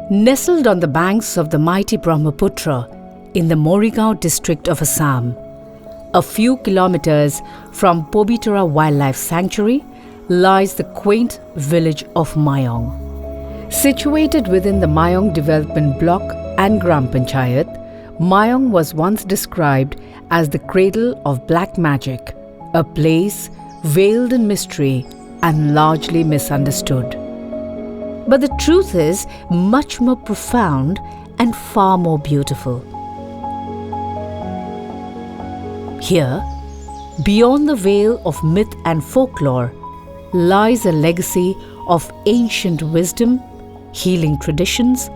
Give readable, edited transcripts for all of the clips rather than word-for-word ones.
Nestled on the banks of the mighty Brahmaputra in the Morrigaon district of Assam, a few kilometers from Pobitara Wildlife Sanctuary, lies the quaint village of Mayong. Situated within the Mayong Development Block and Gram Panchayat, Mayong was once described as the cradle of black magic, a place veiled in mystery and largely misunderstood. But the truth is much more profound and far more beautiful. Here, beyond the veil of myth and folklore, lies a legacy of ancient wisdom, healing traditions,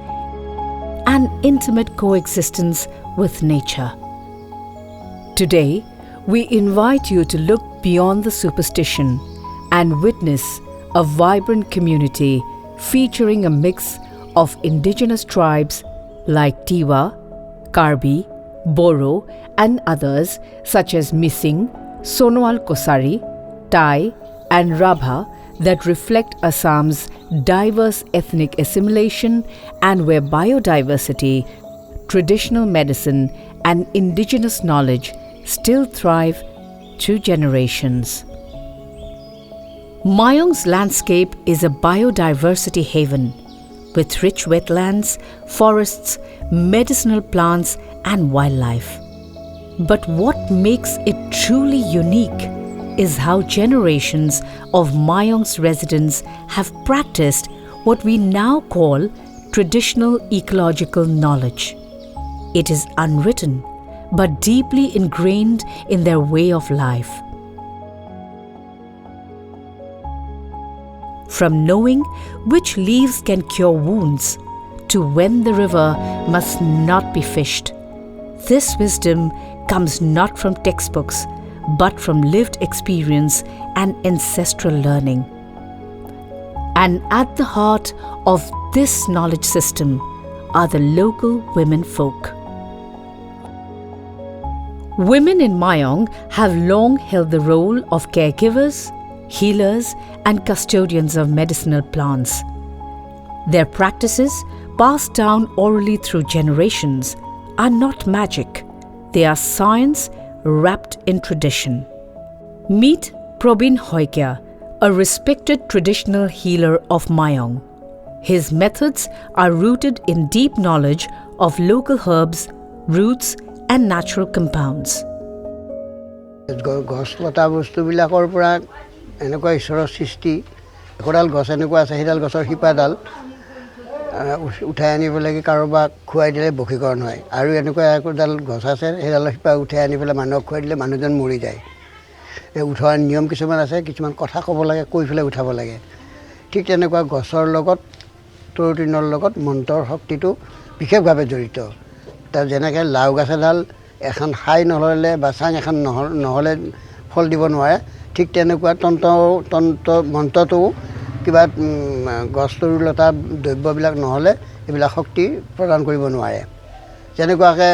and intimate coexistence with nature. Today, we invite you to look beyond the superstition and witness a vibrant community featuring a mix of indigenous tribes like Tiwa, Karbi, Boro, and others such as Mising, Sonoal Kosari, Tai, and Rabha that reflect Assam's diverse ethnic assimilation and where biodiversity, traditional medicine, and indigenous knowledge still thrive through generations. Mayong's landscape is a biodiversity haven with rich wetlands, forests, medicinal plants, and wildlife. But what makes it truly unique is how generations of Mayong's residents have practiced what we now call traditional ecological knowledge. It is unwritten, but deeply ingrained in their way of life. From knowing which leaves can cure wounds to when the river must not be fished, this wisdom comes not from textbooks but from lived experience and ancestral learning. And at the heart of this knowledge system are the local women folk. Women in Mayong have long held the role of caregivers, healers, and custodians of medicinal plants. Their practices, passed down orally through generations, are not magic. They are science wrapped in tradition. Meet Probin Hoikia, a respected traditional healer of Mayong. His methods are rooted in deep knowledge of local herbs, roots, and natural compounds. এনেকুৱা ঈশ্বৰৰ সৃষ্টি একোডাল গছ এনেকুৱা আছে সেইডাল গছৰ শিপাডাল উঠাই আনিব লাগে কাৰোবাক খুৱাই দিলে বশীকৰণ হয় আৰু এনেকুৱা একোডাল গছ আছে সেইডালৰ শিপা উঠাই আনি পেলাই মানুহক খুৱাই দিলে মানুহজন মৰি যায় উঠোৱাৰ নিয়ম কিছুমান আছে কিছুমান কথা ক'ব লাগে কৈ পেলাই উঠাব লাগে ঠিক তেনেকুৱা গছৰ লগত তৰুটিনৰ লগত মন্ত্ৰৰ শক্তিটো বিশেষভাৱে জড়িত তাৰ যেনেকৈ লাও গছ এডাল এখন হাই নহ'লে বা চাং এখন নহ'লে ফল দিব নোৱাৰে ঠিক তেনেকুৱা তন্ত্ৰ মন্ত্ৰটো কিবা গছ তৰুলতা দ্ৰব্যবিলাক নহ'লে এইবিলাক শক্তি প্ৰদান কৰিব নোৱাৰে যেনেকুৱাকৈ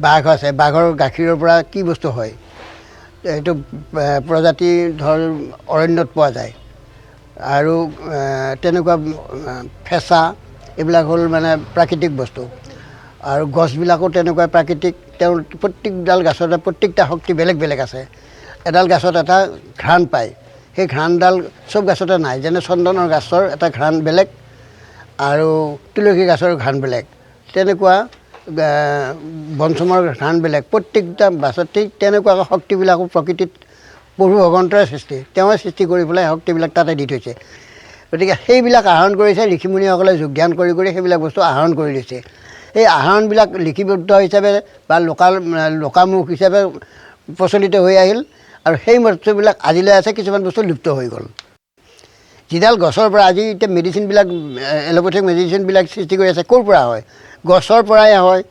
বাঘ আছে বাঘৰ গাখীৰৰ পৰা কি বস্তু হয় এইটো প্ৰজাতি ধৰ অৰণ্যত পোৱা যায় আৰু তেনেকুৱা ফেঁচা এইবিলাক হ'ল মানে প্ৰাকৃতিক বস্তু আৰু গছবিলাকো তেনেকুৱা প্ৰাকৃতিক তেওঁৰ প্ৰত্যেকডাল গছতে প্ৰত্যেকটা শক্তি বেলেগ বেলেগ আছে এডাল গছত এটা ঘ্ৰাণ পায় সেই ঘ্ৰাণডাল চব গছতে নাই যেনে চন্দনৰ গছৰ এটা ঘ্ৰাণ বেলেগ আৰু তুলসী গছৰ ঘ্ৰাণ বেলেগ তেনেকুৱা বনচমৰ ঘ্ৰাণ বেলেগ প্ৰত্যেকটা গছত ঠিক তেনেকুৱাকৈ শক্তিবিলাকো প্ৰকৃতিত প্ৰভু ভগৱন্তৰে সৃষ্টি তেওঁৱে সৃষ্টি কৰি পেলাই শক্তিবিলাক তাতে দি থৈছে গতিকে সেইবিলাক আহৰণ কৰিছে ঋষিমুনিসকলে যোগজ্ঞান কৰি কৰি সেইবিলাক বস্তু আহৰণ কৰি লৈছে এই আহৰণবিলাক লিখিবদ্ধ হিচাপে বা লোকামুখ হিচাপে প্ৰচলিত হৈ আহিল আৰু সেই বস্তুবিলাক আজিলৈ আছে কিছুমান বস্তু লুপ্ত হৈ গ'ল যিডাল গছৰ পৰা আজি এতিয়া মেডিচিনবিলাক এলোপেথিক মেডিচিনবিলাক সৃষ্টি কৰি আছে ক'ৰ পৰা হয় গছৰ পৰাই হয়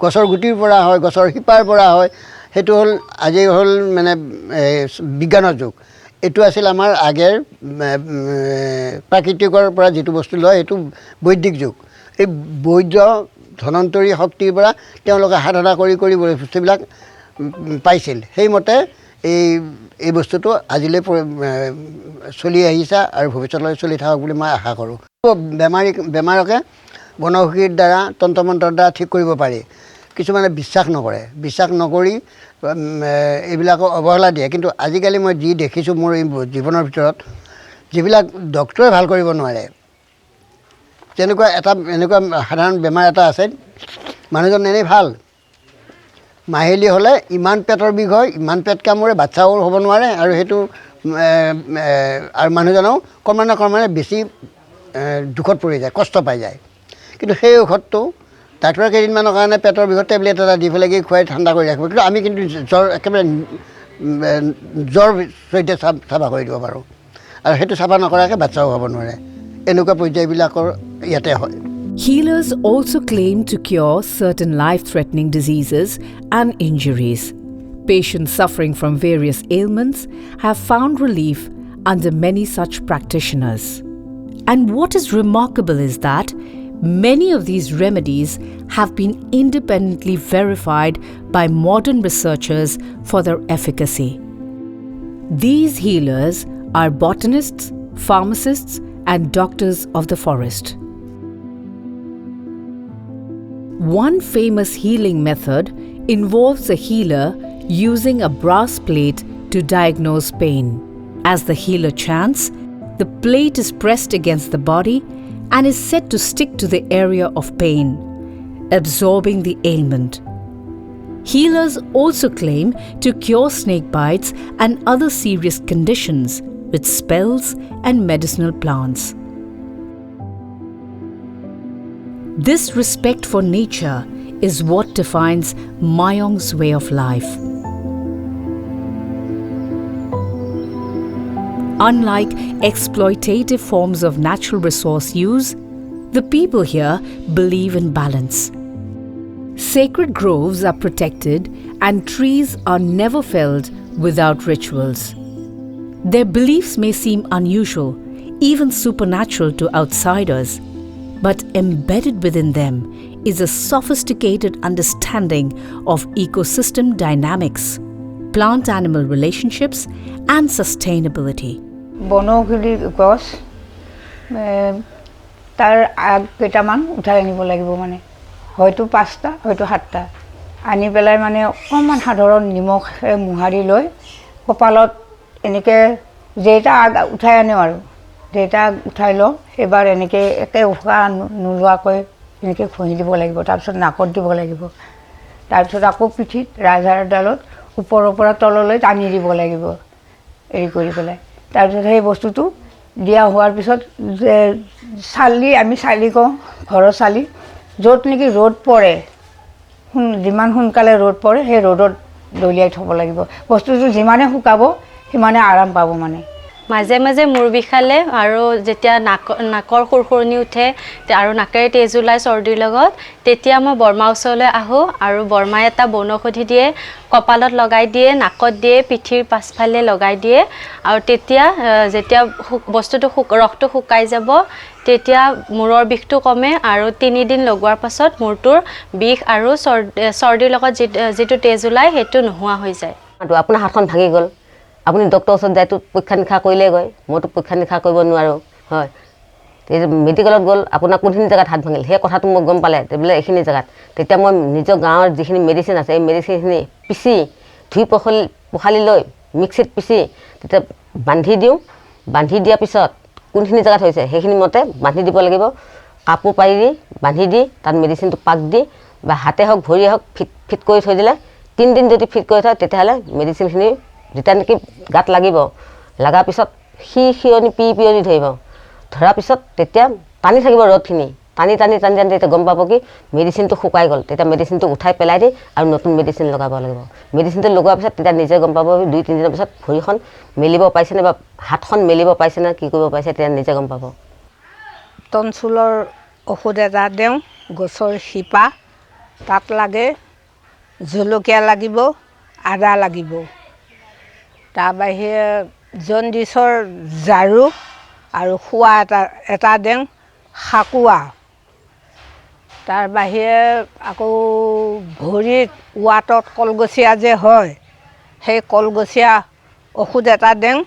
গছৰ গুটিৰ পৰা হয় গছৰ শিপাৰ পৰা হয় সেইটো হ'ল আজি হ'ল মানে বিজ্ঞানৰ যুগ এইটো আছিল আমাৰ আগৰ প্ৰাকৃতিকৰ পৰা যিটো বস্তু লয় সেইটো বৈদিক যুগ এই বৈদ্য ধনন্তৰী শক্তিৰ পৰা তেওঁলোকে সাধনা কৰি কৰি বস্তুবিলাক পাইছিল সেইমতে এই বস্তুটো আজিলৈ চলি আহিছে আৰু ভৱিষ্যতলৈ চলি থাকক বুলি মই আশা কৰোঁ বেমাৰকে বনৌষধিৰ দ্বাৰা তন্ত্ৰমন্ত্ৰৰ দ্বাৰা ঠিক কৰিব পাৰি কিছুমানে বিশ্বাস নকৰে বিশ্বাস নকৰি এইবিলাকক অৱহেলা দিয়ে কিন্তু আজিকালি মই যি দেখিছোঁ মোৰ এই জীৱনৰ ভিতৰত যিবিলাক ডক্টৰে ভাল কৰিব নোৱাৰে তেনেকুৱা এনেকুৱা সাধাৰণ বেমাৰ এটা আছে মানুহজন এনেই ভাল মাহিলী হ'লে ইমান পেটৰ বিষ হয় ইমান পেট কামোৰে বাচ্চাও হ'ব নোৱাৰে আৰু সেইটো আৰু মানুহজনও ক্ৰমান্বয়ে বেছি দুখত পৰি যায় কষ্ট পাই যায় কিন্তু সেই ঔষধটো ডাক্তৰে কেইদিনমানৰ কাৰণে পেটৰ বিষৰ টেবলেট এটা দি পেলাই খুৱাই ঠাণ্ডা কৰি ৰাখিব কিন্তু আমি কিন্তু জ্বৰ একেবাৰে জ্বৰ সৈতে চাফা কৰি দিব পাৰোঁ আৰু সেইটো চাফা নকৰাকৈ বাচ্চাও হ'ব নোৱাৰে এনেকুৱা পৰ্যায়বিলাকৰ ইয়াতে হয় Healers also claim to cure certain life-threatening diseases and injuries. Patients suffering from various ailments have found relief under many such practitioners. And what is remarkable is that many of these remedies have been independently verified by modern researchers for their efficacy. These healers are botanists, pharmacists, and doctors of the forest. One famous healing method involves a healer using a brass plate to diagnose pain. As the healer chants, the plate is pressed against the body and is said to stick to the area of pain, absorbing the ailment. Healers also claim to cure snake bites and other serious conditions with spells and medicinal plants. This respect for nature is what defines Mayong's way of life. Unlike exploitative forms of natural resource use, the people here believe in balance. Sacred groves are protected and trees are never felled without rituals. Their beliefs may seem unusual, even supernatural to outsiders, but embedded within them is a sophisticated understanding of ecosystem dynamics, plant-animal relationships, and sustainability. বনৌষধি গছ তাৰ আগ কেইটামান উঠাই আনিব লাগিব মানে হয়তো 5টা হয়তো 7টা আনি পেলাই মানে অকণমান সাধাৰণ নিমখ মোহাৰি লৈ কপালত এনেকৈ যেইটা আগ উঠাই আনো আৰু যেইটা উঠাই লওঁ এবাৰ এনেকৈ একে উশাহ নোলোৱাকৈ এনেকৈ ঘঁহি দিব লাগিব তাৰপিছত নাকত দিব লাগিব তাৰপিছত আকৌ পিঠিত ৰাজহাড়ডালত ওপৰৰ পৰা তললৈ টানি দিব লাগিব এই কৰি পেলাই তাৰপিছত সেই বস্তুটো দিয়া হোৱাৰ পিছত আমি চালি কওঁ ঘৰৰ চালি য'ত নেকি ৰ'দ পৰে যিমান সোনকালে ৰ'দ পৰে সেই ৰ'দত দলিয়াই থ'ব লাগিব বস্তুটো যিমানে শুকাব সিমানে আৰাম পাব মানে মাজে মাজে মূৰ বিষালে আৰু যেতিয়া নাকৰ খুৰখুৰণি উঠে আৰু নাকেৰে তেজ ওলাই চৰ্দিৰ লগত তেতিয়া মই বৰমা ওচৰলৈ আহোঁ আৰু বৰমাই এটা বনৌষধি দিয়ে কপালত লগাই দিয়ে নাকত দিয়ে পিঠিৰ পাছফালে লগাই দিয়ে আৰু তেতিয়া যেতিয়া বস্তুটো ৰসটো শুকাই যাব তেতিয়া মূৰৰ বিষটো কমে আৰু 3 দিন লগোৱাৰ পাছত মূৰটোৰ বিষ আৰু চৰ্দিৰ লগত যিটো তেজ ওলাই সেইটো নোহোৱা হৈ যায় আপোনাৰ হাতখন ভাঙি গ'ল আপুনি ডক্টৰৰ ওচৰত যায়তো পৰীক্ষা নিৰীক্ষা কৰিলে গৈ মইতো পৰীক্ষা নিৰীক্ষা কৰিব নোৱাৰোঁ হয় মেডিকেলত গ'ল আপোনাৰ কোনখিনি জেগাত হাত ভাঙিল সেই কথাটো মই গম পালে বোলে এইখিনি জেগাত তেতিয়া মই নিজৰ গাঁৱৰ যিখিনি মেডিচিন আছে এই মেডিচিনখিনি পিচি ধুই পখালি লৈ মিক্সিত পিচি তেতিয়া বান্ধি দিওঁ বান্ধি দিয়াৰ পিছত কোনখিনি জেগাত হৈছে সেইখিনি মতে বান্ধি দিব লাগিব কাপোৰ পাৰি দি বান্ধি দি তাত মেডিচিনটো পাক দি বা হাতে হওক ভৰিয়ে হওক ফিট কৰি থৈ দিলে 3 দিন যদি ফিট কৰি থয় তেতিয়াহ'লে মেডিচিনখিনি যেতিয়া নেকি গাত লাগিব লগাৰ পিছত সিয়নি পিয়নি ধৰিব ধৰাৰ পিছত তেতিয়া টানি থাকিব ৰ'দখিনি টানি তেতিয়া গম পাব কি মেডিচিনটো শুকাই গ'ল তেতিয়া মেডিচিনটো উঠাই পেলাই দি আৰু নতুন মেডিচিন লগাব লাগিব মেডিচিনটো লগোৱাৰ পিছত তেতিয়া নিজে গম পাব 2-3 দিনৰ পিছত ভৰিখন মেলিব পাইছেনে বা হাতখন মেলিব পাইছেনে কি কৰিব পাইছে তেতিয়া নিজে গম পাব টনচুলৰ ঔষধ এটা দিওঁ গছৰ শিপা তাত লাগে জলকীয়া লাগিব আদা লাগিব তাৰ বাহিৰে জণ্ডিছৰ ঝাৰু আৰু খোৱা এটা দিওঁ শাকুৱা তাৰ বাহিৰে আকৌ ভৰিত ৱাটত কলগছীয়া যে হয় সেই কলগছীয়া ঔষধ এটা দিওঁ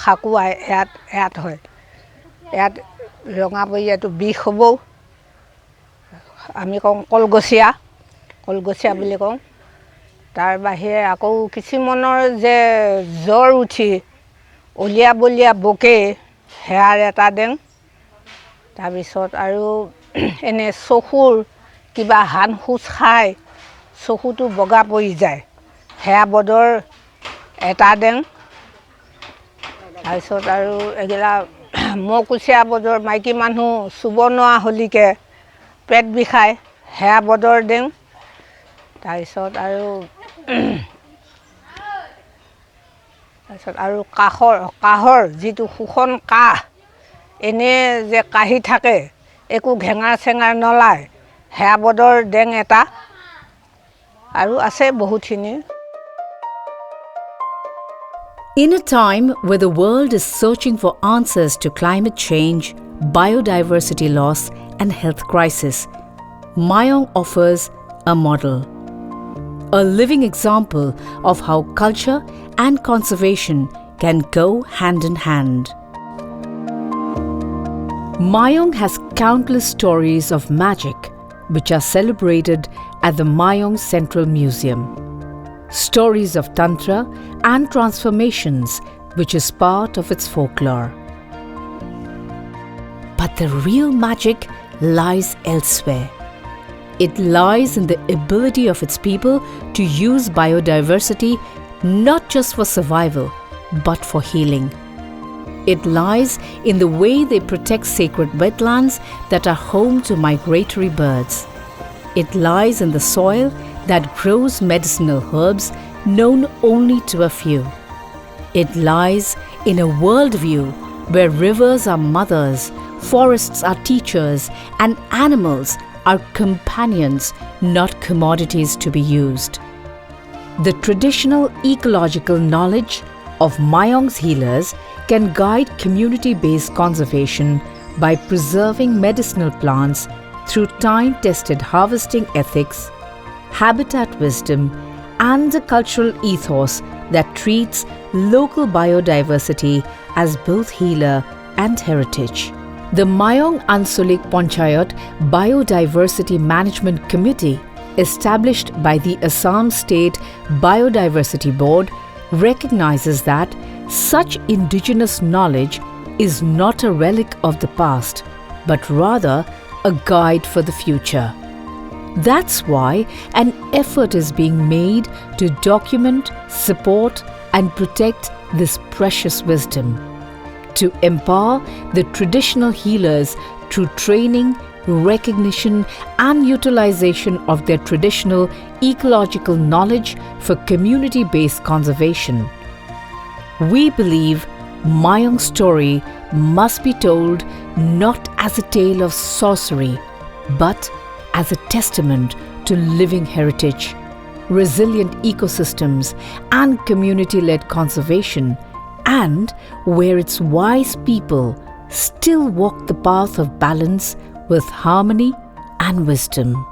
শাকুৱা, 'ইয়াত হয়, ইয়াত ৰঙা পৰিয়াটো বিষ হ'বও আমি কওঁ কলগছীয়া বুলি কওঁ। তাৰ বাহিৰে আকৌ কিছুমানৰ যে জ্বৰ উঠি অলিয়া বলিয়া বকে সেয়াৰ এটা দেং। তাৰপিছত আৰু এনে চকুৰ কিবা হান সুচ খাই চকুটো বগা পৰি যায় সেয়া বদৰ এটা দেং। তাৰপিছত আৰু এগিলা মকুচিয়া বদৰ মাইকী মানুহ চুব নোৱাৰা হলিকে পেট বিষায় সেয়া বদৰ দেং। তাৰপিছত আৰু কাহৰ যিটো শোষণ কাহ এনে যে কাহি থাকে একো ঘেঙাৰ চেঙাৰ নলায় সেয়া বদৰ দেং এটা। আৰু আছে বহুতখিনি। In a time where the world is searching for answers to climate change, biodiversity loss, and health crisis, Mayong offers a model, a living example of how culture and conservation can go hand in hand. Mayong has countless stories of magic which are celebrated at the Mayong Central Museum. Stories of Tantra and transformations which is part of its folklore. But the real magic lies elsewhere. It lies in the ability of its people to use biodiversity not just for survival, but for healing. It lies in the way they protect sacred wetlands that are home to migratory birds. It lies in the soil that grows medicinal herbs known only to a few. It lies in a worldview where rivers are mothers, forests are teachers, and animals are companions, not commodities to be used. The traditional ecological knowledge of Mayong's healers can guide community-based conservation by preserving medicinal plants through time-tested harvesting ethics, habitat wisdom, and a cultural ethos that treats local biodiversity as both healer and heritage. The Mayong Ansulik Panchayat Biodiversity Management Committee, established by the Assam State Biodiversity Board, recognizes that such indigenous knowledge is not a relic of the past, but rather a guide for the future. That's why an effort is being made to document, support, and protect this precious wisdom, to empower the traditional healers through training, recognition, and utilization of their traditional ecological knowledge for community-based conservation. We believe Mayong's story must be told not as a tale of sorcery, but as a testament to living heritage, resilient ecosystems, and community-led conservation, and where its wise people still walk the path of balance with harmony and wisdom.